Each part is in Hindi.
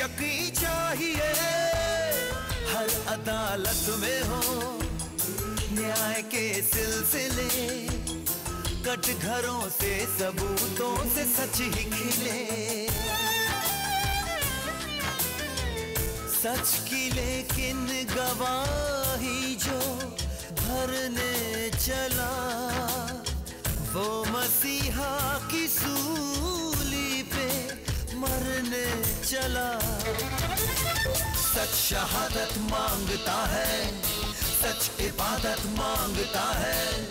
बेशकी चाहिए, हर अदालत में हो न्याय के सिलसिले, कट घरों से सबूतों से सच ही खिले। सच की लेकिन गवाही जो भरने चला, वो मसीहा की सूली पे मरने चला। सच शहादत मांगता है, सच इबादत मांगता है,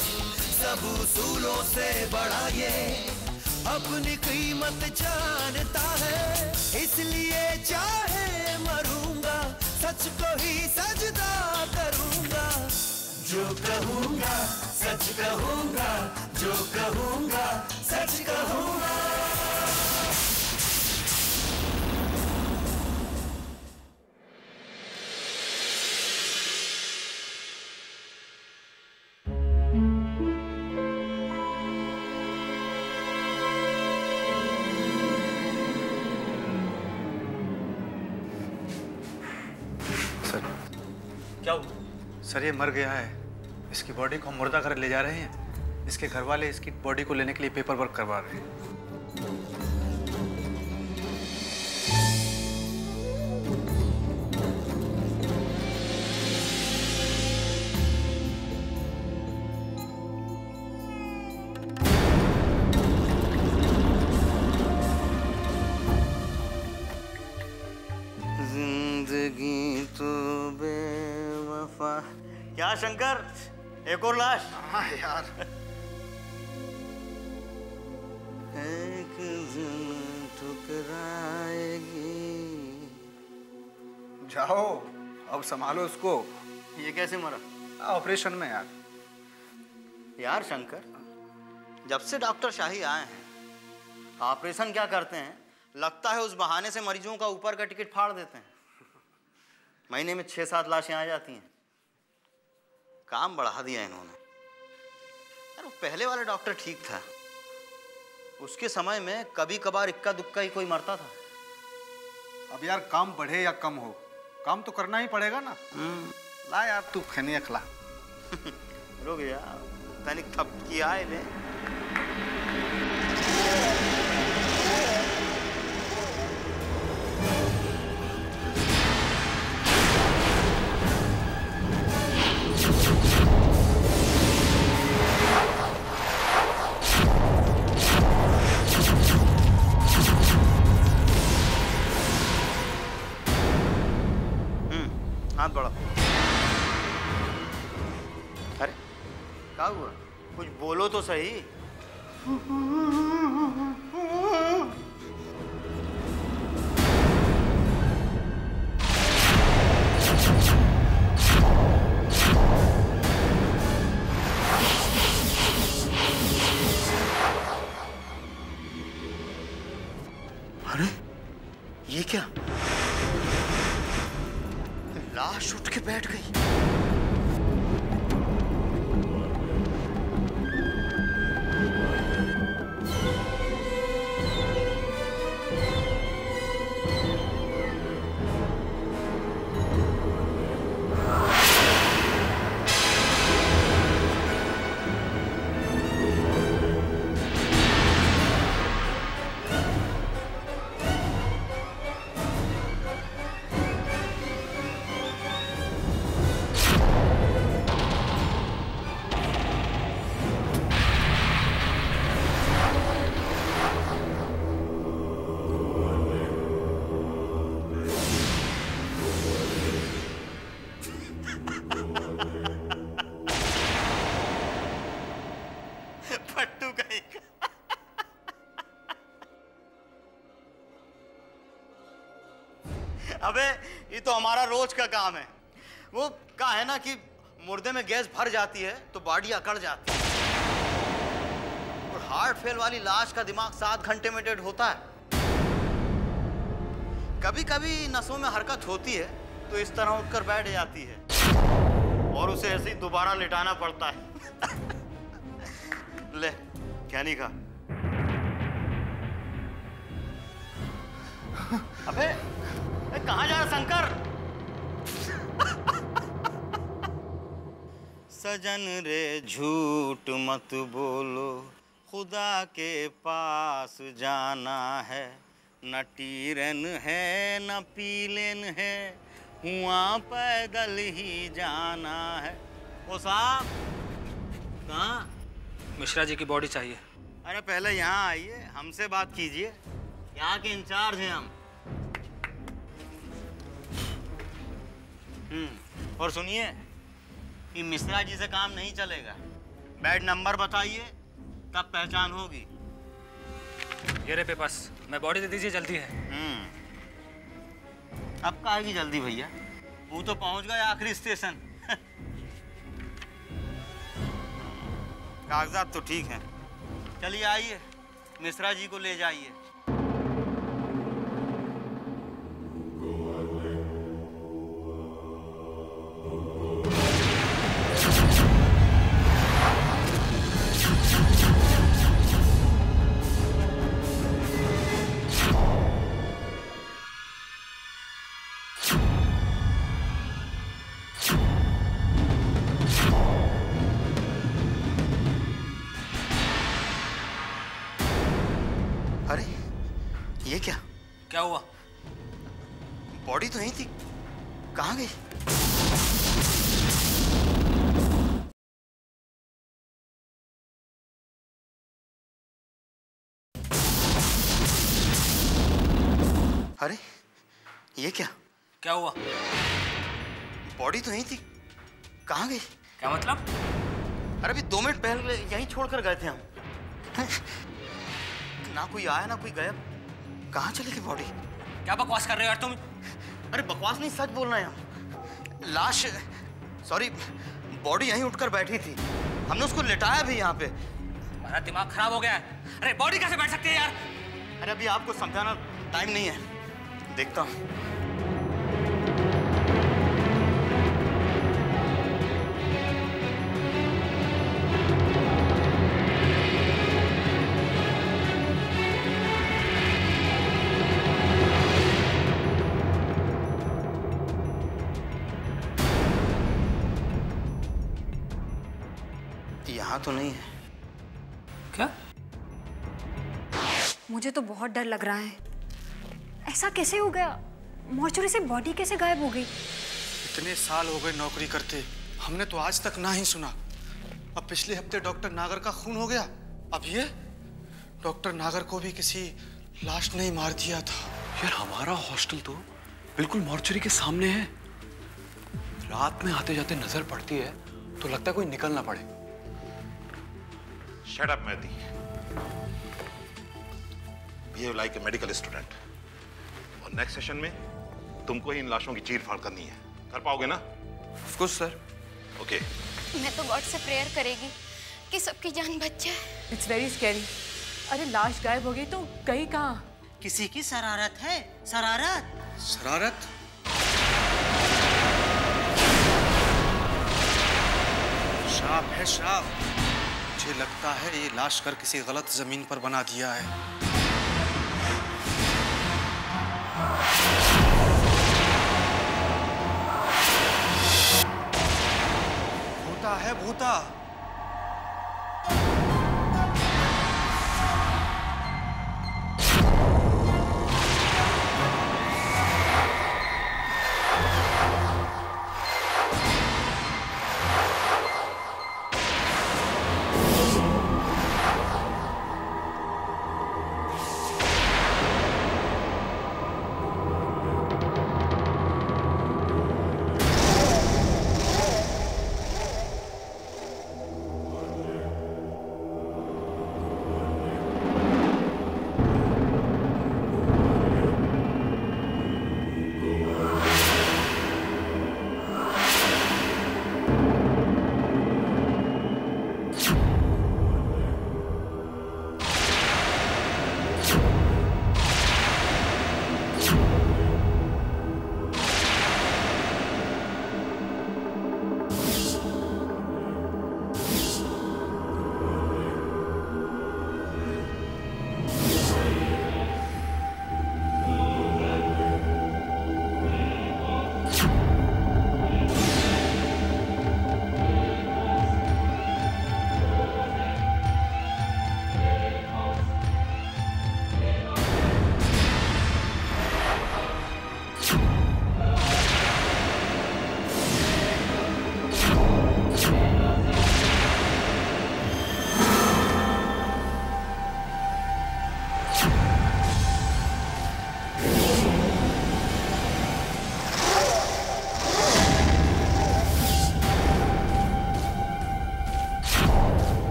सब उसूलों से बड़ा ये अपनी कीमत जानता है। इसलिए चाहे मरूंगा, सच को ही सजदा करूंगा। जो कहूंगा सच कहूंगा, जो कहूंगा सच कहूंगा। सर ये मर गया है, इसकी बॉडी को हम मुर्दा घर ले जा रहे हैं। इसके घर वाले इसकी बॉडी को लेने के लिए पेपर वर्क करवा रहे हैं। जिंदगी तो बेवफा। क्या शंकर, एक और लाश? हाँ यार। एक दिन ठुकराएगी। जाओ अब संभालो उसको। ये कैसे मरा? ऑपरेशन में यार। यार शंकर, जब से डॉक्टर शाही आए हैं, ऑपरेशन क्या करते हैं, लगता है उस बहाने से मरीजों का ऊपर का टिकट फाड़ देते हैं। महीने में 6-7 लाशें आ जाती हैं। काम बढ़ा दिया इन्होंने। यार वो पहले वाला डॉक्टर ठीक था, उसके समय में कभी कभार इक्का दुक्का ही कोई मरता था। अब यार काम बढ़े या कम हो, काम तो करना ही पड़ेगा ना। ला यार तू खनिया खिला। रुक यार, तनिक थपकी आए ले। हाथ बढ़ा। अरे क्या हुआ? कुछ बोलो तो सही। अरे ये क्या? लाश उठ के बैठ गई। अबे ये तो हमारा रोज का काम है। वो कहा है ना कि मुर्दे में गैस भर जाती है तो बॉडी अकड़ जाती है, और हार्ट फेल वाली लाश का दिमाग 7 घंटे में डेड होता है। कभी कभी नसों में हरकत होती है तो इस तरह उठकर बैठ जाती है, और उसे ऐसे ही दोबारा लिटाना पड़ता है। ले क्या नहीं कहा? अबे कहाँ जा रहा शंकर? सजन रे झूठ मत बोलो, खुदा के पास जाना है, न टीरन है न पीलेन है, हुआ पैदल ही जाना है। ओ साहब, कहाँ? मिश्रा जी की बॉडी चाहिए। अरे पहले यहाँ आइए, हमसे बात कीजिए, यहाँ के इंचार्ज हैं हम। और सुनिए, कि मिश्रा जी से काम नहीं चलेगा। बेड नंबर बताइए, तब पहचान होगी। ये रहे पेपर्स, मैं बॉडी दे दीजिए, जल्दी है। अब काहे की जल्दी भैया, वो तो पहुंच गए आखिरी स्टेशन। कागजात तो ठीक हैं। चलिए आइए, मिश्रा जी को ले जाइए। अरे ये क्या? क्या हुआ? बॉडी तो यहीं थी, कहाँ गई? अरे ये क्या? क्या हुआ? बॉडी तो यहीं थी, कहाँ गई? क्या मतलब? अरे अभी 2 मिनट पहले यहीं छोड़कर गए थे हम। ना कोई आया ना कोई गया, कहाँ चली गई बॉडी? क्या बकवास कर रहे हो यार तुम? अरे बकवास नहीं, सच बोल रहे हैं हम। लाश, सॉरी, बॉडी यहीं उठकर बैठी थी, हमने उसको लिटाया भी यहाँ पे। हमारा दिमाग खराब हो गया है। अरे बॉडी कैसे बैठ सकती है यार? अरे अभी आपको समझाना टाइम नहीं है, देखता हूँ। यहाँ तो नहीं है। क्या? मुझे तो बहुत डर लग रहा है। ऐसा कैसे हो गया? मॉर्चरी से बॉडी कैसे गायब हो गई? इतने साल हो गए नौकरी करते, हमने तो आज तक ना ही सुना। अब पिछले हफ्ते डॉक्टर नागर का खून हो गया, अब ये डॉक्टर नागर को भी किसी लाश ने ही मार दिया था। यार हमारा हॉस्टल तो बिल्कुल मॉर्चरी के सामने है। रात में आते जाते नजर पड़ती है तो लगता है कोई निकल ना पड़े। Shut up, Mehdi. Behave like a medical student. और नेक्स्ट सेशन में तुमको ही इन लाशों की चीर फाड़ करनी है। कर पाओगे ना? Of course, sir. ओके। मैं तो गॉड से प्रेयर करेगी कि सबकी जान बच जाए। It's very scary. अरे लाश गायब हो गई तो गई कहाँ? किसी की शरारत है, शरारत। शरारत? श्राप है, श्राप। मुझे लगता है ये लाश कर किसी गलत जमीन पर बना दिया है। भूता है, भूता।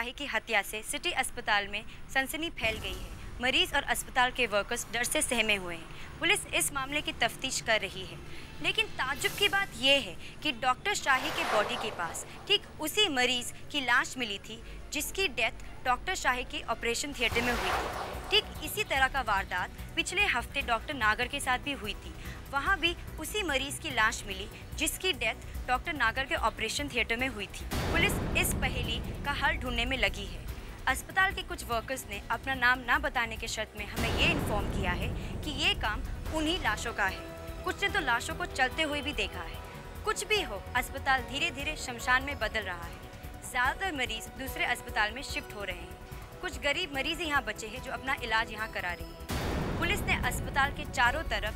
शाही की हत्या से सिटी अस्पताल में सनसनी फैल गई है। मरीज और अस्पताल के वर्कर्स डर से सहमे हुए हैं। पुलिस इस मामले की तफ्तीश कर रही है, लेकिन ताज्जुब की बात यह है कि डॉक्टर शाही के बॉडी के पास ठीक उसी मरीज की लाश मिली थी जिसकी डेथ डॉक्टर शाही के ऑपरेशन थिएटर में हुई थी। ठीक इसी तरह का वारदात पिछले हफ्ते डॉक्टर नागर के साथ भी हुई थी। वहाँ भी उसी मरीज की लाश मिली जिसकी डेथ डॉक्टर नागर के ऑपरेशन थिएटर में हुई थी। पुलिस इस पहेली का हल ढूंढने में लगी है। अस्पताल के कुछ वर्कर्स ने अपना नाम ना बताने के शर्त में हमें ये इन्फॉर्म किया है कि ये काम उन्हीं लाशों का है। कुछ ने तो लाशों को चलते हुए भी देखा है। कुछ भी हो, अस्पताल धीरे धीरे शमशान में बदल रहा है। ज़्यादातर मरीज दूसरे अस्पताल में शिफ्ट हो रहे हैं। कुछ गरीब मरीज यहाँ बचे हैं जो अपना इलाज यहाँ करा रही है। पुलिस ने अस्पताल के चारों तरफ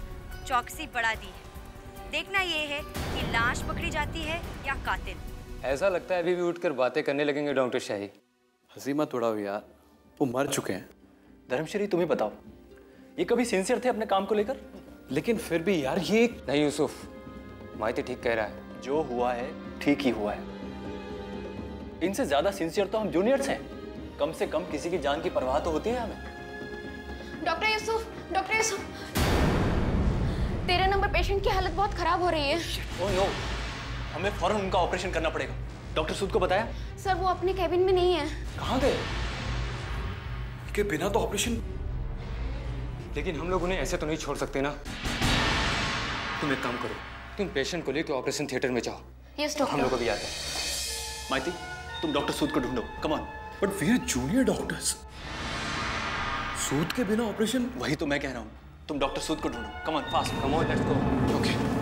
चौकसी बढ़ा दी है। देखना ये है कि लाश पकड़ी जाती है या कातिल। ऐसा लगता है अभी भी उठकर बातें करने लगेंगे डॉक्टर शाही। हंसी मत उड़ाओ यार, वो मर चुके हैं। धर्मश्री तुम्हें बताओ, ये कभी सिंसियर थे अपने काम को लेकर? लेकिन फिर भी यार ये नहीं यूसुफ, माइती ठीक कह रहा है। जो हुआ है ठीक ही हुआ है। इनसे ज्यादा सिंसियर तो हम जूनियर्स हैं। कम से कम किसी की जान की परवाह तो होती है हमें। डॉक्टर यूसुफ, 13 नंबर पेशेंट की हालत बहुत खराब हो रही है। ओह नो, हमें फौरन उनका ऑपरेशन करना पड़ेगा। डॉक्टर सूद को बताया? सर वो अपने कैबिन में नहीं है। कहाँ गए? के बिना तो ऑपरेशन। लेकिन हम लोग उन्हें ऐसे तो नहीं छोड़ सकते ना। तुम एक काम करो, तुम पेशेंट को लेकर ऑपरेशन थिएटर में जाओ। Yes doctor. हम लोग अभी आते हैं। माइती, तुम डॉक्टर सूद को ढूंढो। Come on. But we are junior doctors. Sood के बिना ऑपरेशन। वही तो मैं कह रहा हूँ, तुम डॉक्टर सूद को ढूंढो। Come on, fast. Come on, let's go. Okay.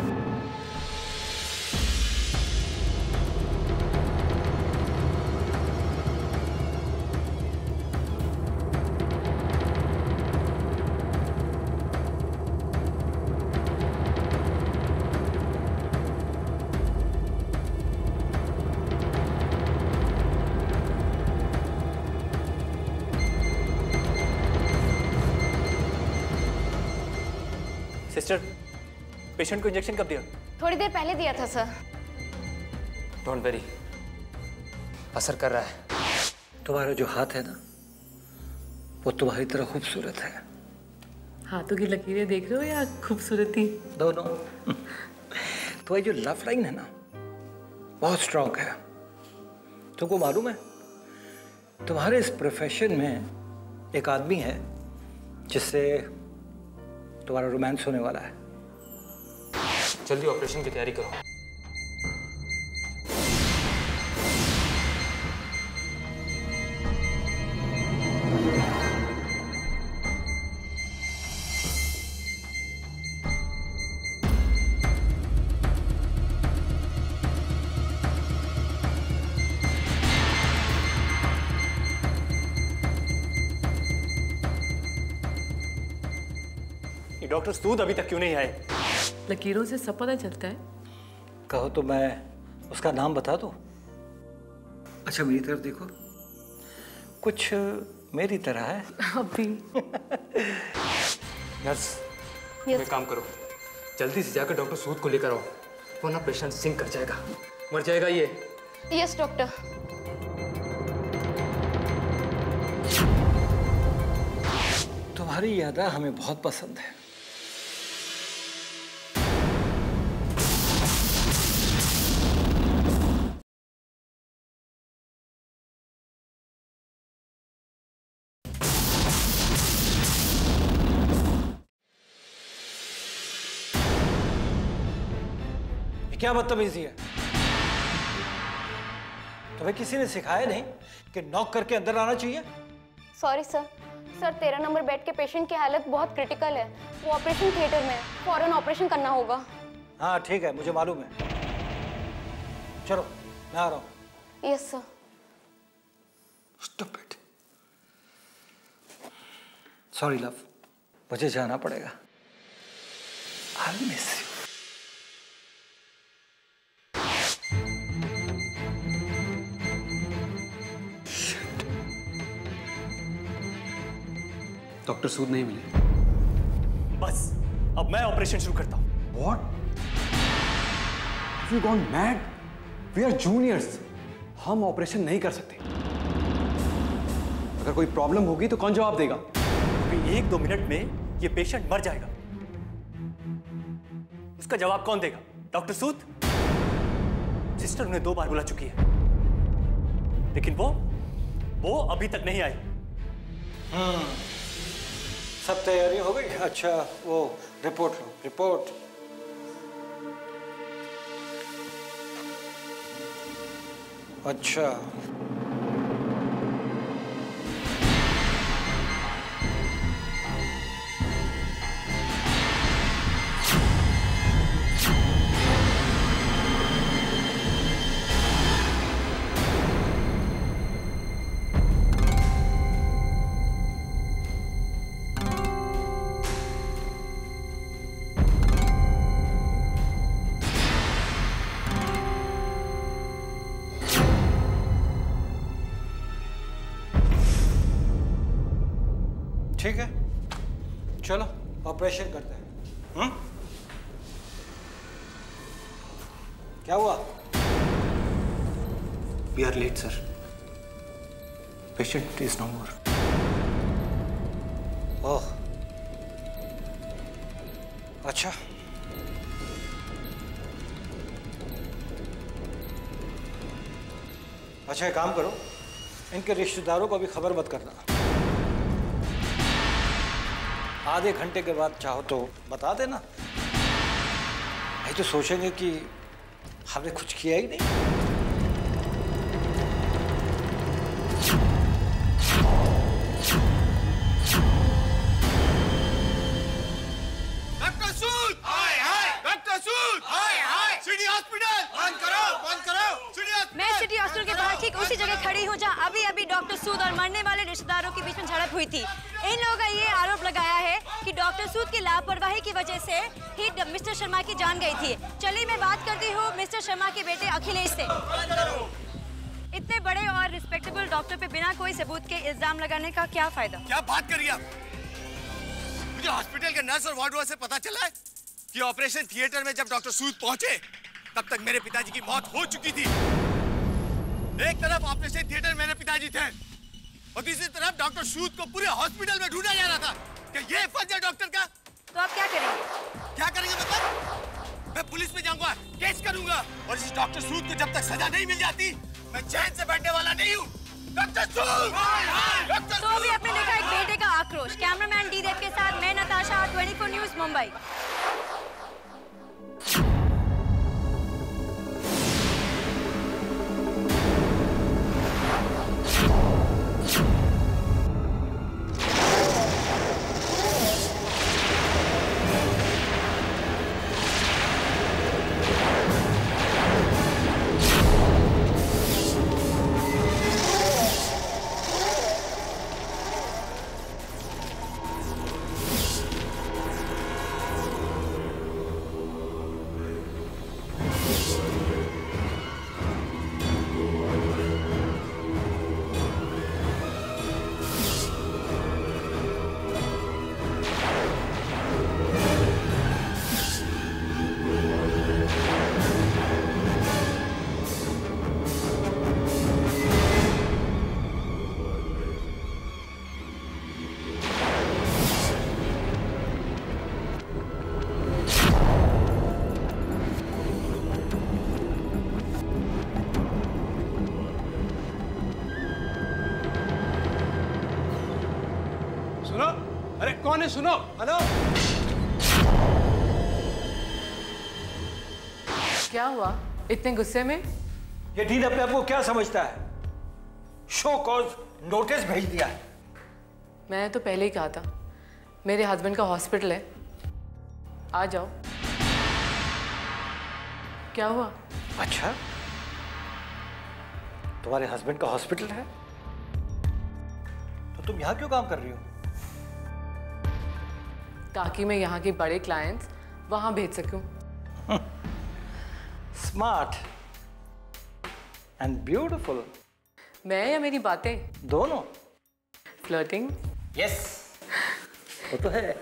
Sister, patient को इंजेक्शन कब दिया? थोड़ी देर पहले दिया था सर। डोंट वरी, असर कर रहा है। तुम्हारा जो हाथ है ना, वो तुम्हारी तरह खूबसूरत है। हाथों की लकीरें देख रहे हो या खूबसूरती? दोनों। तुम्हारी जो लव लाइन है ना, बहुत स्ट्रांग है। तुमको मालूम है, तुम्हारे इस प्रोफेशन में एक आदमी है जिससे तुम्हारा रोमांस होने वाला है। जल्दी ऑपरेशन की तैयारी करो। डॉक्टर सूद अभी तक क्यों नहीं आए? लकीरों से सब पता चलता है। कहो तो मैं उसका नाम बता दूं? अच्छा मेरी तरफ देखो, कुछ मेरी तरह है। अभी नर्स, एक काम करो, जल्दी से जाकर डॉक्टर सूद को लेकर आओ, वरना पेशेंट सिंक कर जाएगा, मर जाएगा ये। Yes doctor. तुम्हारी यादा हमें बहुत पसंद है। क्या बदतमीजी है? तुम्हें किसी ने सिखाया नहीं कि नॉक करके अंदर आना चाहिए? Sorry sir. Sir 13 number bed के पेशेंट की हालत बहुत क्रिटिकल है। वो ऑपरेशन थिएटर में है, फौरन ऑपरेशन करना होगा। हाँ ठीक है, मुझे मालूम है। चलो मैं आ रहा हूँ। Yes sir. Stupid. Sorry love, मुझे जाना पड़ेगा। I miss you. डॉक्टर सूद नहीं मिले। बस अब मैं ऑपरेशन शुरू करता हूं। What? Have you gone mad? We are juniors. हम ऑपरेशन नहीं कर सकते। कोई प्रॉब्लम होगी तो कौन जवाब देगा? अभी 1-2 मिनट में ये पेशेंट मर जाएगा, उसका जवाब कौन देगा? डॉक्टर सूद? सिस्टर उन्हें 2 बार बुला चुकी है, लेकिन वो अभी तक नहीं आई। सब तैयारी हो गई? अच्छा, वो रिपोर्ट लो, रिपोर्ट। अच्छा, ठीक है, चलो ऑपरेशन करते हैं। क्या हुआ? We are late sir, patient is no more. Oh, अच्छा। अच्छा, एक काम करो, इनके रिश्तेदारों को अभी खबर मत करना। आधे घंटे के बाद चाहो तो बता देना, नहीं तो सोचेंगे कि हमने कुछ किया ही नहीं। डॉक्टर सूद! हाय हाय! डॉक्टर सूद! हाय हाय! City hospital! बंद करो! बंद करो! City hospital! मैं सिटी हॉस्पिटल के बाहर ठीक उसी जगह खड़ी हूँ जहाँ अभी अभी डॉक्टर सूद और मरने वाले रिश्तेदारों के बीच में झड़प हुई थी। इन लोगों का ये आरोप लगाया है कि डॉक्टर सूद की लापरवाही की वजह से ही मिस्टर शर्मा की जान गई थी। चलिए मैं बात करती हूँ मिस्टर शर्मा के बेटे अखिलेश से। इतने बड़े और रिस्पेक्टेबल डॉक्टर पे बिना कोई सबूत के इल्जाम लगाने का क्या फायदा? क्या बात कर रही आप? मुझे हॉस्पिटल के नर्स और वार्ड बॉय से पता चला है कि ऑपरेशन थिएटर में जब डॉक्टर सूद पहुंचे तब तक मेरे पिताजी की मौत हो चुकी थी। एक तरफ ऑपरेशन थिएटर मेरे पिताजी थे और दूसरी तरफ डॉक्टर सूद को पूरे हॉस्पिटल में ढूंढा जा रहा था कि ये फर्ज है डॉक्टर का। तो आप क्या करेंगे? क्या करेंगे मतलब? मैं पुलिस में जाऊंगा, केस करूंगा और इस डॉक्टर सूद को जब तक सजा नहीं मिल जाती मैं चैन से बैठने वाला नहीं हूँ। डॉक्टर सूद! तो अभी आपने देखा एक बेटे का आक्रोश। कैमरामैन डी देव के साथ मैं नताशा, 24 न्यूज़ मुंबई। कौन है? सुनो, हेलो। क्या हुआ इतने गुस्से में? ये डीन अपने आप को क्या समझता है? शो कॉज नोटिस भेज दिया है। मैंने तो पहले ही कहा था मेरे हस्बैंड का हॉस्पिटल है, आ जाओ। क्या हुआ? अच्छा, तुम्हारे हस्बैंड का हॉस्पिटल है तो तुम यहां क्यों काम कर रही हो? ताकि मैं यहाँ के बड़े क्लाइंट्स वहां भेज सकूं। Smart and beautiful. मैं या मेरी बातें? दोनों। फ्लर्टिंग? यस, वो तो है।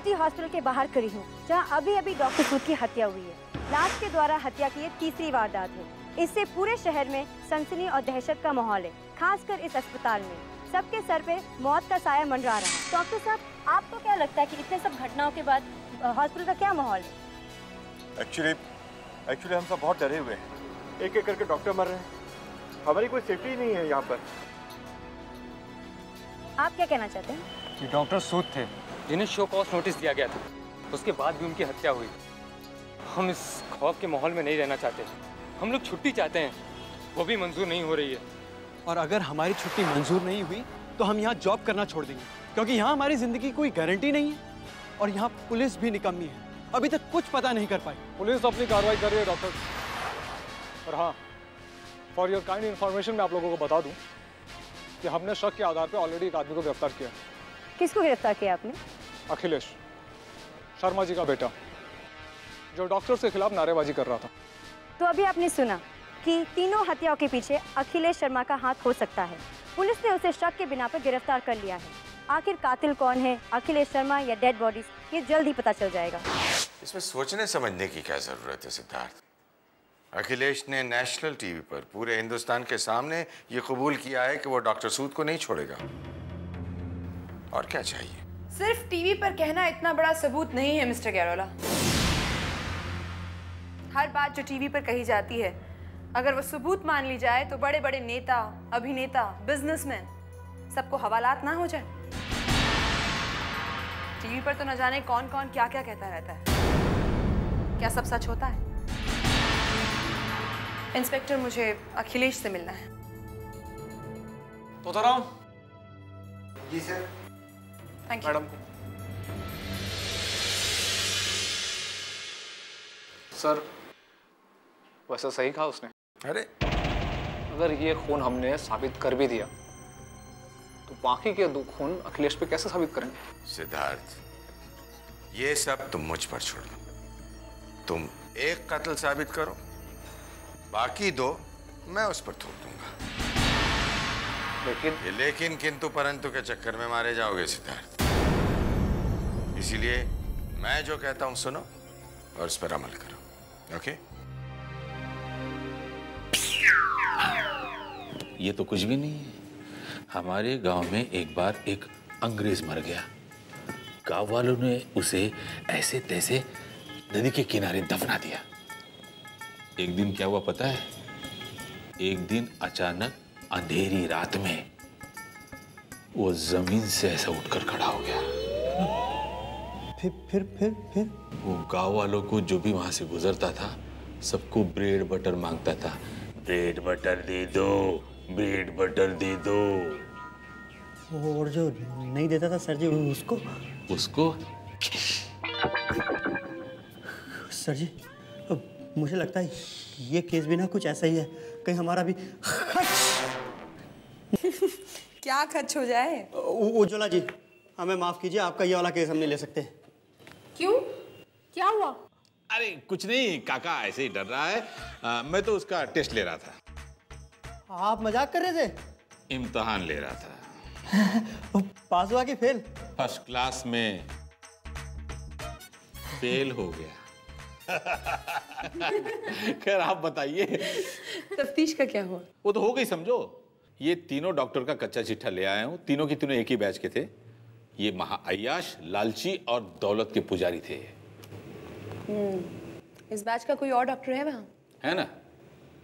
सिटी हॉस्पिटल के बाहर खड़ी हूँ, जहाँ अभी अभी डॉक्टर सूद की हत्या हुई है। लाश के द्वारा हत्या की ये तीसरी वारदात है। इससे पूरे शहर में सनसनी और दहशत का माहौल है, खासकर इस अस्पताल में। सबके सर पे मौत का साया मंडरा रहा है। डॉक्टर साहब, आपको क्या लगता है कि इतने सब घटनाओं के बाद हॉस्पिटल का क्या माहौल है? एक्चुअली हम सब बहुत डरे हुए हैं। एक एक करके डॉक्टर मर रहे हैं, हमारी कोई सेफ्टी नहीं है यहाँ पर। आप क्या कहना चाहते हैं? ये डॉक्टर सूद थे जिन्हें शो कॉज नोटिस दिया गया था, उसके बाद भी उनकी हत्या हुई। हम इस खौफ के माहौल में नहीं रहना चाहते। हम लोग छुट्टी चाहते हैं, वो भी मंजूर नहीं हो रही है। और अगर हमारी छुट्टी मंजूर नहीं हुई तो हम यहाँ जॉब करना छोड़ देंगे, क्योंकि यहाँ हमारी जिंदगी की कोई गारंटी नहीं है और यहाँ पुलिस भी निकम्मी है, अभी तक कुछ पता नहीं कर पाई। पुलिस तो अपनी कार्रवाई कर रही है डॉक्टर। और हाँ, फॉर योर काइंड इन्फॉर्मेशन मैं आप लोगों को बता दूं कि हमने शक के आधार पर ऑलरेडी एक आदमी को गिरफ्तार किया है। किसको गिरफ्तार किया आपने? अखिलेश शर्मा जी का बेटा, जो डॉक्टर्स के खिलाफ नारेबाजी कर रहा था। तो अभी आपने सुना कि तीनों हत्याओं के पीछे अखिलेश शर्मा का हाथ हो सकता है। पुलिस ने उसे शक के बिना पर गिरफ्तार कर लिया है। आखिर कातिल कौन है, अखिलेश शर्मा या डेड बॉडीज, ये जल्द ही पता चल जाएगा। इसमें सोचने समझने की क्या जरूरत है सिद्धार्थ? अखिलेश ने नेशनल टीवी पर पूरे हिंदुस्तान के सामने ये कबूल किया है कि वो डॉक्टर सूद को नहीं छोड़ेगा। और क्या चाहिए? सिर्फ टीवी पर कहना इतना बड़ा सबूत नहीं है मिस्टर गैरोला। हर बात जो टीवी पर कही जाती है, अगर वो सबूत मान ली जाए तो बड़े बड़े नेता, अभिनेता, बिजनेसमैन सबको हवालात ना हो जाए। टीवी पर तो न जाने कौन कौन क्या क्या कहता रहता है। क्या सब सच होता है? इंस्पेक्टर, मुझे अखिलेश से मिलना है। Totaram. Ji sir. Thank you. Madam. Sir, वैसा सही कहा उसने। अरे अगर ये खून हमने साबित कर भी दिया तो बाकी के दो खून अखिलेश पे कैसे साबित करेंगे? सिद्धार्थ, ये सब तुम मुझ पर छोड़ दो। तुम एक कत्ल साबित करो, बाकी दो मैं उस पर थोप दूंगा। लेकिन किंतु परंतु के चक्कर में मारे जाओगे सिद्धार्थ। इसीलिए मैं जो कहता हूं सुनो और उस पर अमल करो। ओके? ये तो कुछ भी नहीं है। हमारे गांव में एक बार एक अंग्रेज मर गया। गांव वालों ने उसे ऐसे तैसे नदी के किनारे दफना दिया। एक दिन क्या हुआ पता है? एक दिन अचानक अंधेरी रात में वो जमीन से ऐसा उठकर खड़ा हो गया। फिर वो गांव वालों को जो भी वहां से गुजरता था सबको ब्रेड बटर मांगता था। ब्रेड बटर दे दो, ब्रेड बटर दे दो। और जो नहीं देता था सर जी उसको सर जी, मुझे लगता है ये केस भी ना कुछ ऐसा ही है, कहीं हमारा भी क्या खर्च हो जाए? उज्ज्वला जी, हमें माफ कीजिए, आपका ये वाला केस हम नहीं ले सकते। क्यों? क्या हुआ? अरे कुछ नहीं काका, ऐसे ही डर रहा है। मैं तो उसका टेस्ट ले रहा था। आप मजाक कर रहे थे? इम्तिहान ले रहा था। पास हुआ कि फेल? फर्स्ट क्लास में फेल हो गया। खैर आप बताइए, तफ्तीश का क्या हुआ? वो तो हो गई समझो। ये तीनों डॉक्टर का कच्चा चिट्ठा ले आया हूँ। तीनों की तीनों एक ही बैच के थे। ये महाअय्याश, लालची और दौलत के पुजारी थे। इस बैच का कोई और डॉक्टर है वहाँ? है ना,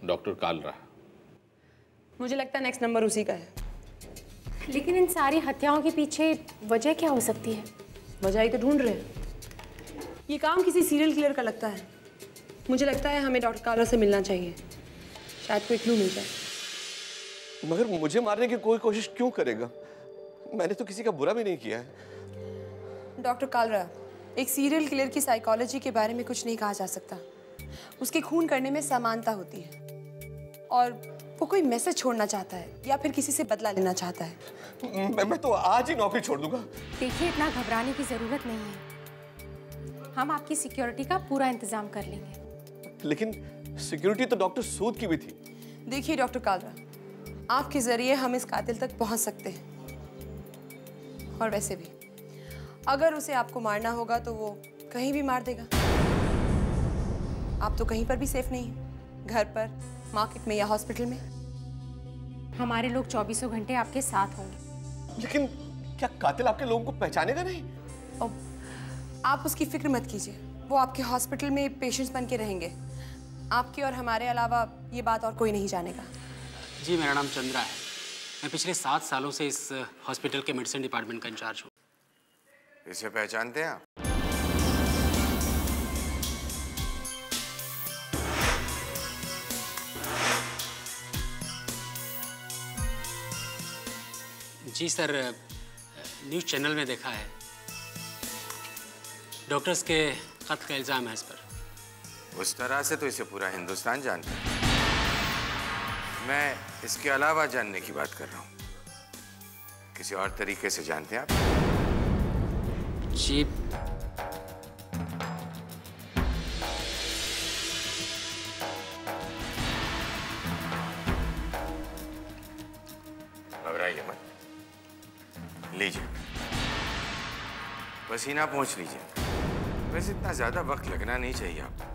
डॉक्टर कालरा। मुझे लगता है नेक्स्ट नंबर उसी का है। लेकिन इन सारी हत्याओं के पीछे वजह क्या हो सकती है? वजह ही तो ढूंढ रहे हैं। ये काम किसी सीरियल किलर का लगता है। मुझे लगता है हमें डॉक्टर कालरा से मिलना चाहिए, शायद कोई क्लू मिल जाए। मगर मुझे मारने की कोई कोशिश क्यों करेगा? मैंने तो किसी का बुरा भी नहीं किया है। डॉक्टर कालरा, एक सीरियल किलर की साइकोलॉजी के बारे में कुछ नहीं कहा जा सकता। उसके खून करने में समानता होती है और वो कोई मैसेज छोड़ना चाहता है या फिर किसी से बदला लेना चाहता है। मैं तो आज ही नौकरी छोड़ दूंगा। देखिए, इतना घबराने की जरूरत नहीं है। हम आपकी सिक्योरिटी का पूरा इंतजाम कर लेंगे। लेकिन सिक्योरिटी तो डॉक्टर सूद की भी थी। देखिए डॉक्टर कालरा, आपके जरिए हम इस कातिल तक पहुंच सकते हैं। और वैसे भी अगर उसे आपको मारना होगा तो वो कहीं भी मार देगा। आप तो कहीं पर भी सेफ नहीं हैं, घर पर, मार्केट में या हॉस्पिटल में। हमारे लोग 24 घंटे आपके साथ होंगे। लेकिन क्या कातिल आपके लोगों को पहचानेगा नहीं? आप उसकी फिक्र मत कीजिए, वो आपके हॉस्पिटल में पेशेंट्स बन के रहेंगे। आपके और हमारे अलावा ये बात और कोई नहीं जानेगा। जी, मेरा नाम चंद्रा है। मैं पिछले 7 सालों से इस हॉस्पिटल के मेडिसिन डिपार्टमेंट का इंचार्ज हूँ। इसे पहचानते हैं आप? जी सर, न्यूज़ चैनल में देखा है। डॉक्टर्स के कत्ल का इल्ज़ाम है इस पर। उस तरह से तो इसे पूरा हिंदुस्तान जानता है। मैं इसके अलावा जानने की बात कर रहा हूँ। किसी और तरीके से जानते हैं आप? जी, घबराइए मत, लीजिए, पसीना पोंछ लीजिए। वैसे इतना ज्यादा वक्त लगना नहीं चाहिए आपको।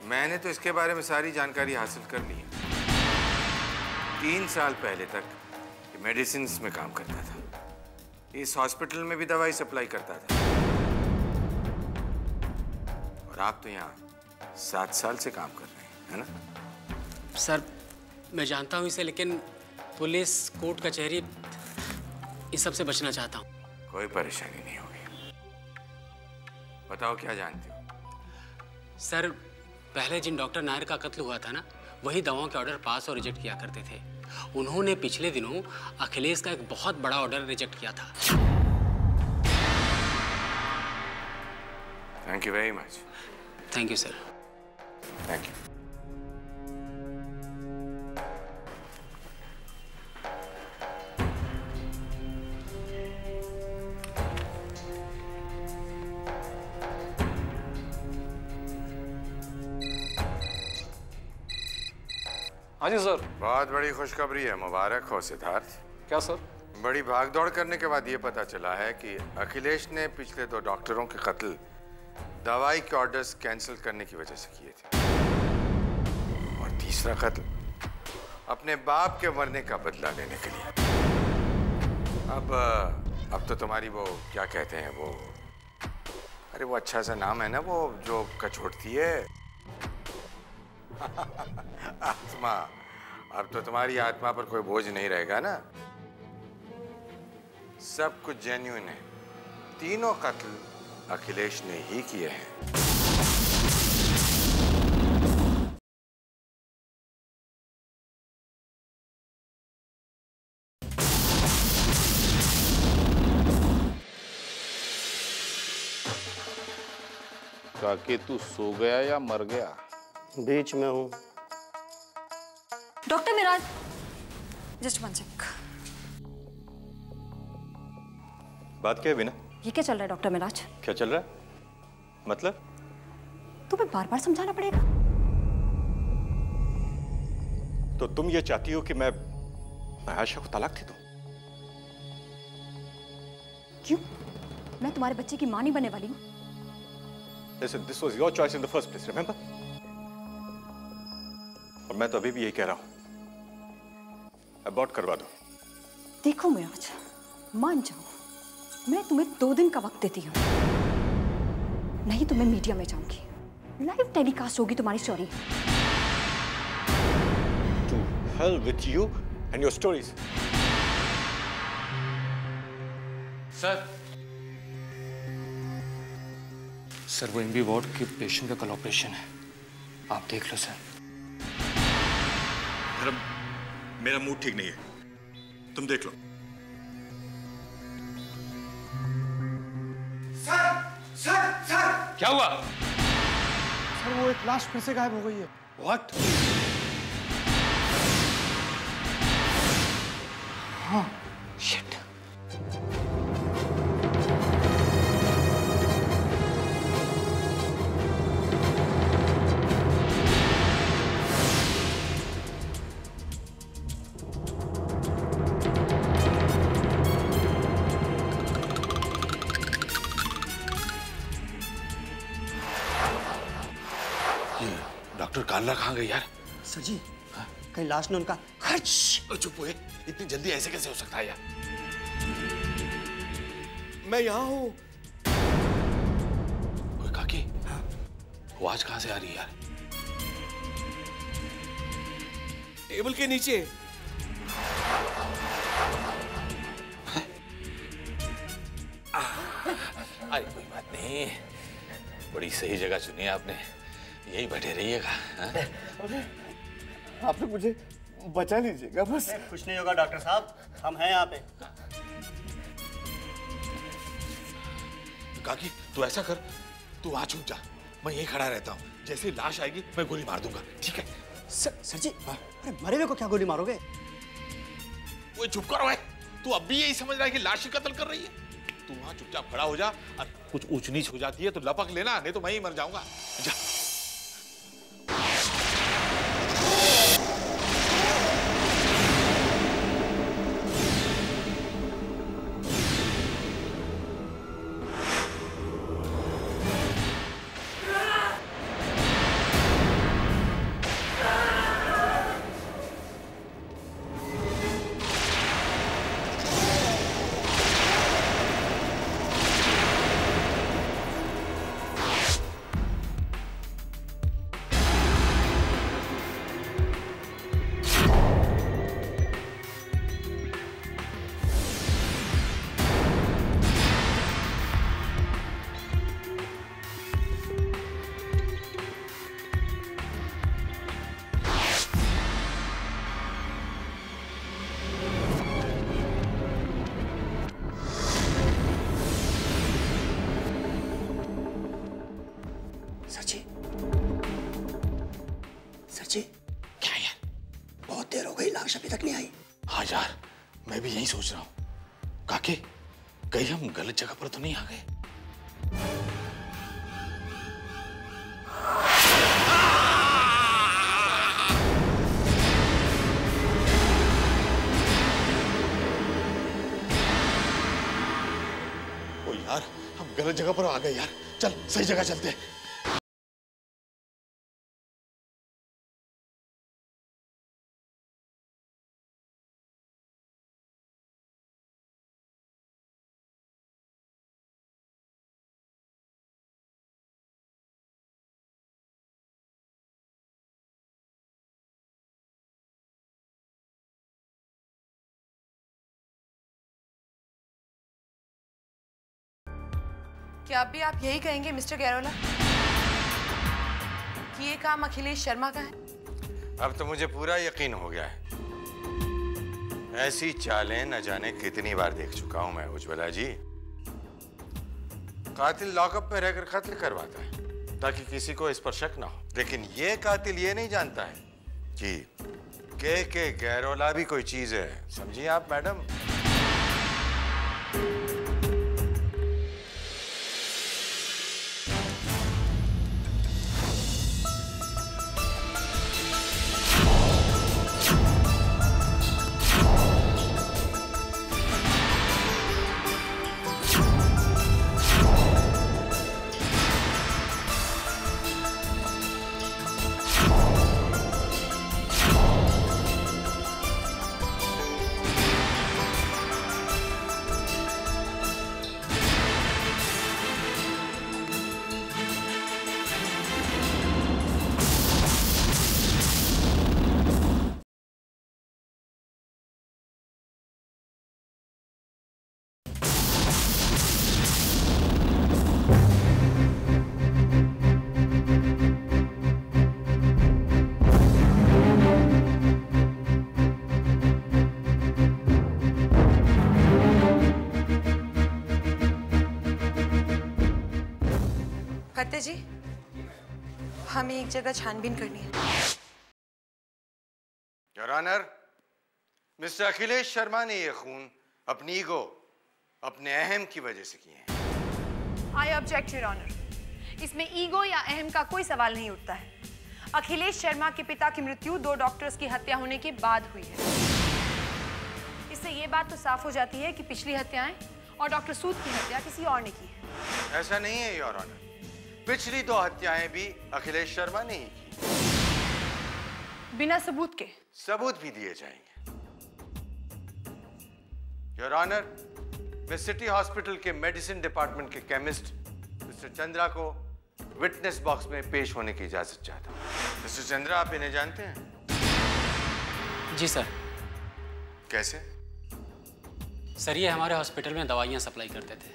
मैंने तो इसके बारे में सारी जानकारी हासिल कर ली है। 3 साल पहले तक मेडिसिन में काम करता था। इस हॉस्पिटल में भी दवाई सप्लाई करता था। और आप तो यहाँ 7 साल से काम कर रहे हैं, है ना? सर, मैं जानता हूँ इसे, लेकिन पुलिस, कोर्ट कचहरी, इस सब से बचना चाहता हूँ। कोई परेशानी नहीं होगी। बताओ क्या जानते हो? सर, पहले जिन डॉक्टर नायर का कत्ल हुआ था ना, वही दवाओं के ऑर्डर पास और रिजेक्ट किया करते थे। उन्होंने पिछले दिनों अखिलेश का एक बहुत बड़ा ऑर्डर रिजेक्ट किया था। Thank you very much. Thank you sir. Thank you. हाँ जी सर। बहुत बड़ी खुशखबरी है, मुबारक हो सिद्धार्थ। क्या सर? बड़ी भागदौड़ करने के बाद ये पता चला है कि अखिलेश ने पिछले 2 डॉक्टरों के कत्ल दवाई के ऑर्डर्स कैंसिल करने की वजह से किए थे, और तीसरा कत्ल अपने बाप के मरने का बदला लेने के लिए। अब तो तुम्हारी वो क्या कहते हैं, वो, अरे वो अच्छा सा नाम है ना, वो जो कछोड़ती है, आत्मा। अब तो तुम्हारी आत्मा पर कोई बोझ नहीं रहेगा ना। सब कुछ जेन्युइन है। 3 कत्ल अखिलेश ने ही किए हैं। काके तू सो गया या मर गया? बीच में हूँ। डॉक्टर मिराज, जस्ट 1 सेक। बात क्या है बिना? ये क्या चल रहा है डॉक्टर मिराज? क्या चल रहा है? मतलब? तुम्हें बार बार समझाना पड़ेगा। तो तुम ये चाहती हो कि मैं आयशा को तलाक दे दूं? क्यों? मैं तुम्हारे बच्चे की मां नहीं बनने वाली हूँ। Listen, this was your choice in the first place, remember? और मैं तो अभी भी यही कह रहा हूं, अबॉर्ट करवा दो। देखो मिराज, मान जाओ, मैं तुम्हें 2 दिन का वक्त देती हूँ, नहीं तो मैं मीडिया में जाऊंगी। लाइव टेलीकास्ट होगी तुम्हारी story. To hell with you and your stories. Sir, वो एमबी वार्ड के पेशेंट का कल ऑपरेशन है, आप देख लो सर। धर्म, मेरा मूड ठीक नहीं है, तुम देख लो। सर! क्या हुआ? सर, वो एक लाश फिर से गायब हो गई है। What? हाँ, शिट। डॉक्टर कालरा कहाँ गई यार? सर जी, कहीं लाश ने उनका खर्च। चुप हुए, इतनी जल्दी ऐसे कैसे हो सकता है यार? मैं यहाँ हूँ। काकी, आवाज कहाँ से आ रही है यार? टेबल के नीचे। अरे कोई बात नहीं, बड़ी सही जगह चुनी आपने, यही बैठे रहिएगा। आप लोग मुझे बचा लीजिएगा बस। कुछ नहीं होगा डॉक्टर साहब, हम हैं यहाँ पे। काकी तू ऐसा कर, तू वहां छुप जा, मैं यही खड़ा रहता हूँ, जैसे लाश आएगी मैं गोली मार दूंगा, ठीक है? सर जी, अरे मरे हुए को क्या गोली मारोगे? वो चुप करो है, तू अब भी यही समझ रहा है कि लाश ही कत्ल कर रही है? तू वहां चुपचाप खड़ा हो जा, और कुछ ऊंच नीच हो जाती है तो लपक लेना, नहीं तो मैं ही मर जाऊंगा। जा। क्या यार, बहुत देर हो गई, लाश अभी तक नहीं आई। हाँ यार, मैं भी यही सोच रहा हूँ। काके, कहीं हम गलत जगह पर तो नहीं आ गए? ओ यार, हम गलत जगह पर आ गए यार, चल सही जगह चलते हैं। क्या अब भी आप यही कहेंगे मिस्टर गैरोला कि ये काम अखिलेश शर्मा का है? अब तो मुझे पूरा यकीन हो गया है। ऐसी चालें न जाने कितनी बार देख चुका हूं मैं उज्ज्वला जी। कातिल लॉकअप में रहकर कत्ल करवाता है ताकि किसी को इस पर शक ना हो, लेकिन ये कातिल ये नहीं जानता है कि के गैरोला भी कोई चीज है। समझिए आप मैडम? फतेह जी, हमें एक जगह छानबीन करनी है। Your honour, mister Akhilesh Sharma ने ये खून अपनी ईगो, अपने अहम की वजह से किए हैं। I object your honour. इसमें ईगो या अहम का कोई सवाल नहीं उठता है। अखिलेश शर्मा के पिता की मृत्यु 2 डॉक्टर्स की हत्या होने के बाद हुई है। इससे ये बात तो साफ हो जाती है कि पिछली हत्याएं और डॉक्टर सूद की हत्या किसी और ने की है। ऐसा नहीं है योर ऑनर, पिछली 2 हत्याएं भी अखिलेश शर्मा ने ही की। बिना सबूत के? सबूत भी दिए जाएंगे। योर ऑनर, मैं सिटी हॉस्पिटल के मेडिसिन डिपार्टमेंट के केमिस्ट मिस्टर चंद्रा को विटनेस बॉक्स में पेश होने की इजाजत चाहता हूं। मिस्टर चंद्रा, आप इन्हें जानते हैं? जी सर। कैसे? सर, ये हमारे हॉस्पिटल में दवाइयां सप्लाई करते थे।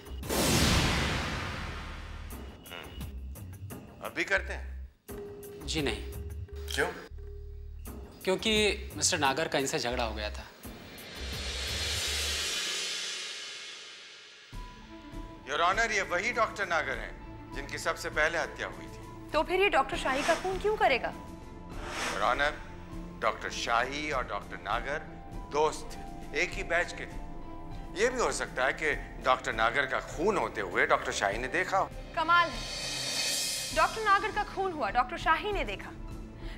अब भी करते हैं? जी नहीं। क्यों? क्योंकि मिस्टर नागर का इनसे झगड़ा हो गया था। योर ऑनर, ये वही डॉक्टर नागर हैं जिनकी सबसे पहले हत्या हुई थी। तो फिर ये डॉक्टर शाही का खून क्यों करेगा? योर ऑनर, डॉक्टर शाही और डॉक्टर नागर दोस्त थे, एक ही बैच के थे। ये भी हो सकता है कि डॉक्टर नागर का खून होते हुए डॉक्टर शाही ने देखा हो। कमाल है, डॉक्टर नागर का खून हुआ, डॉक्टर शाही ने देखा,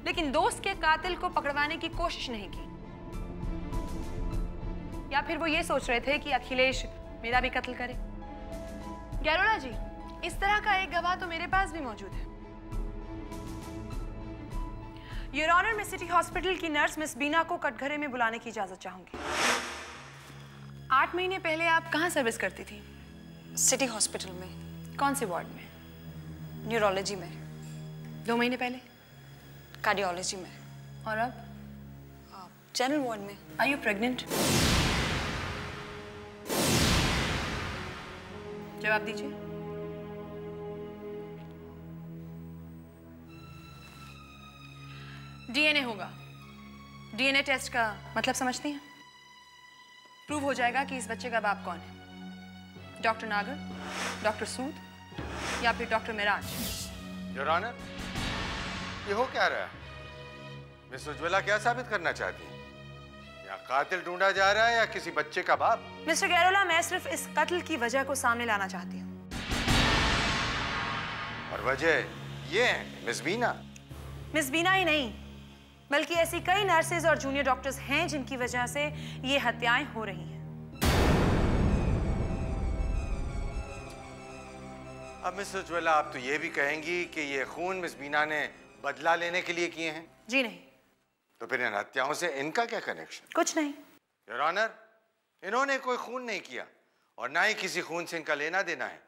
लेकिन दोस्त के कातिल को पकड़वाने की कोशिश नहीं की। या फिर वो ये सोच रहे थे कि अखिलेश मेरा भी कत्ल करे। गैरोला जी, इस तरह का एक गवाह तो मेरे पास भी मौजूद है। योर ऑनर, मैं सिटी हॉस्पिटल की नर्स मिस बीना को कटघरे में बुलाने की इजाजत चाहूंगी। 8 महीने पहले आप कहाँ सर्विस करती थी? सिटी हॉस्पिटल में। कौन से वार्ड में? न्यूरोलॉजी में। 2 महीने पहले? कार्डियोलॉजी में। और अब? जनरल वार्ड में। Are you pregnant? जवाब दीजिए। डीएनए होगा। डीएनए टेस्ट का मतलब समझती हैं? प्रूव हो जाएगा कि इस बच्चे का बाप कौन है, डॉक्टर नागर, डॉक्टर सूद या फिर डॉक्टर मिराज। योर ऑनर, ये हो क्या रहा है? मिस उज्ज्वला क्या साबित करना चाहती है? या कातिल ढूंढा जा रहा है या किसी बच्चे का बाप? मिस्टर गैरोला, मैं सिर्फ इस कत्ल की वजह को सामने लाना चाहती हूँ। और वजह ये है मिस बीना। मिस बीना ही नहीं, बल्कि ऐसी कई नर्सेज और जूनियर डॉक्टर्स हैं जिनकी वजह से ये हत्याएं हो रही हैं। अब मिस उज्ज्वला, आप तो ये भी कहेंगी कि ये खून मिस बीना ने बदला लेने के लिए किए हैं? जी नहीं। तो फिर इन हत्याओं से इनका क्या कनेक्शन? कुछ नहीं। योर ऑनर, इन्होंने कोई खून नहीं किया और ना ही किसी खून से इनका लेना देना है।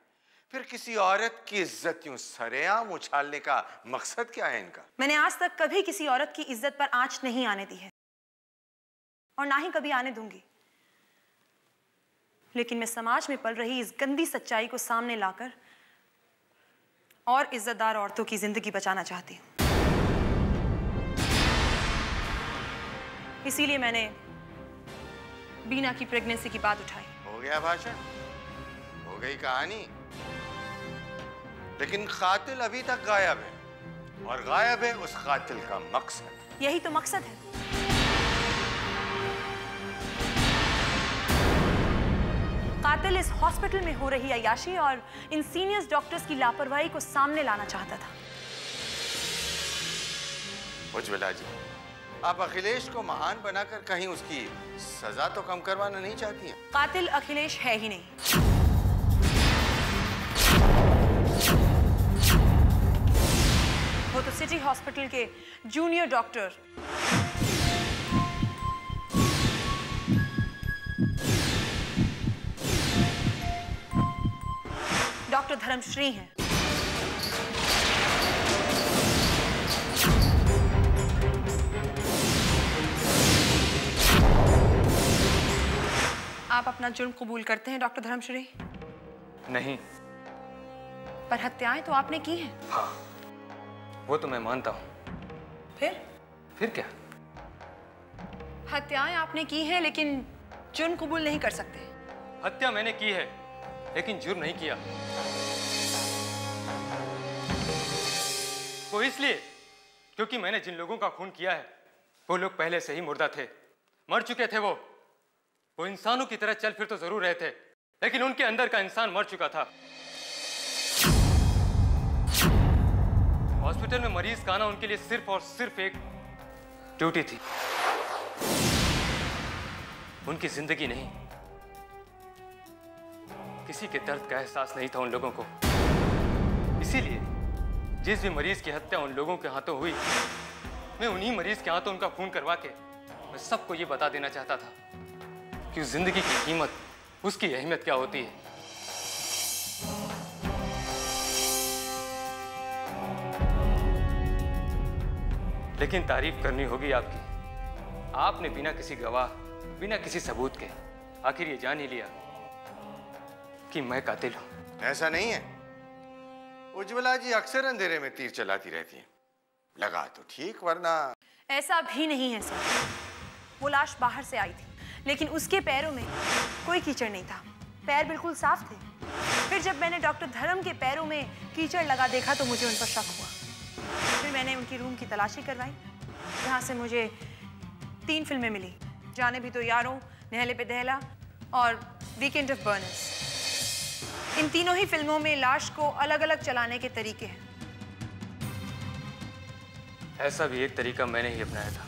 फिर किसी औरत की इज्जत यूं सरेआम उछालने का मकसद क्या है इनका? मैंने आज तक कभी किसी औरत की इज्जत पर आंच नहीं आने दी है और ना ही कभी आने दूंगी। लेकिन मैं समाज में पल रही इस गंदी सच्चाई को सामने लाकर और इज्जतदार औरतों की जिंदगी बचाना चाहती हूँ। इसीलिए मैंने बीना की प्रेगनेंसी की बात उठाई। हो गया भाषण, हो गई कहानी। लेकिन कातिल अभी तक गायब है और गायब है उस कातिल का मकसद। यही तो मकसद है। कातिल इस हॉस्पिटल में हो रही अय्याशी और इन सीनियर डॉक्टर्स की लापरवाही को सामने लाना चाहता था। उज्ज्वला जी, आप अखिलेश को महान बनाकर कहीं उसकी सजा तो कम करवाना नहीं चाहती हैं? कातिल अखिलेश है ही नहीं। वो तो सिटी हॉस्पिटल के जूनियर डॉक्टर डॉक्टर धर्मश्री हैं। आप अपना जुर्म कबूल करते हैं डॉक्टर धर्मश्री? नहीं। पर हत्याएं तो आपने की हैं। हाँ, वो तो मैं मानता हूं। फिर क्या? हत्याएं आपने की हैं लेकिन जुर्म कबूल नहीं कर सकते। हत्या मैंने की है लेकिन जुर्म नहीं किया। वो इसलिए क्योंकि मैंने जिन लोगों का खून किया है वो लोग पहले से ही मुर्दा थे, मर चुके थे। वो इंसानों की तरह चल फिर तो जरूर रहे थे लेकिन उनके अंदर का इंसान मर चुका था। हॉस्पिटल में मरीज का आना उनके लिए सिर्फ और सिर्फ एक ड्यूटी थी, उनकी जिंदगी नहीं। किसी के दर्द का एहसास नहीं था उन लोगों को। इसीलिए जिस भी मरीज की हत्या उन लोगों के हाथों हुई मैं उन्हीं मरीज के हाथों उनका खून करवा के मैं सबको ये बता देना चाहता था कि उस जिंदगी की कीमत, उसकी अहमियत क्या होती है। लेकिन तारीफ करनी होगी आपकी। आपने बिना किसी गवाह, बिना किसी सबूत के आखिर ये जान ही लिया कि मैं कातिल हूं। ऐसा नहीं है। उज्ज्वला जी अक्सर अंधेरे में तीर चलाती रहती हैं। लगा तो ठीक, वरना ऐसा भी नहीं है सर। वो लाश बाहर से आई थी, लेकिन उसके पैरों में कोई कीचड़ नहीं था। पैर बिल्कुल साफ थे। फिर जब मैंने डॉक्टर धर्म के पैरों में कीचड़ लगा देखा तो मुझे उन पर शक हुआ। फिर मैंने उनकी रूम की तलाशी करवाई, जहाँ से मुझे 3 फिल्में मिली, जाने भी तो यारों, नहले पे दहला और वीकेंड ऑफ बर्नर्स। इन तीनों ही फिल्मों में लाश को अलग अलग चलाने के तरीके हैं। ऐसा भी एक तरीका मैंने ही अपनाया था।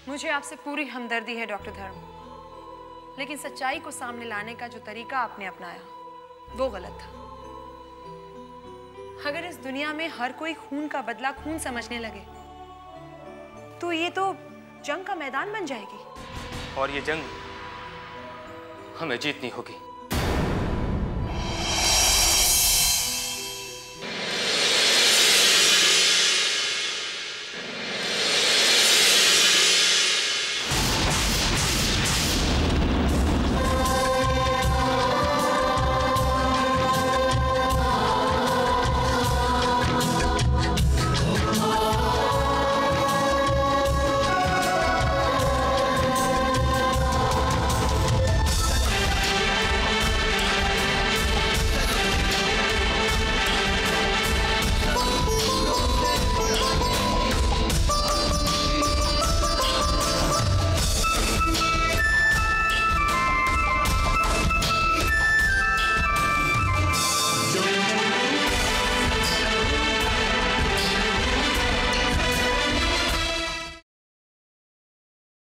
मुझे आपसे पूरी हमदर्दी है डॉक्टर धर्म, लेकिन सच्चाई को सामने लाने का जो तरीका आपने अपनाया वो गलत था। अगर इस दुनिया में हर कोई खून का बदला खून समझने लगे तो ये तो जंग का मैदान बन जाएगी। और ये जंग हमें जीतनी होगी।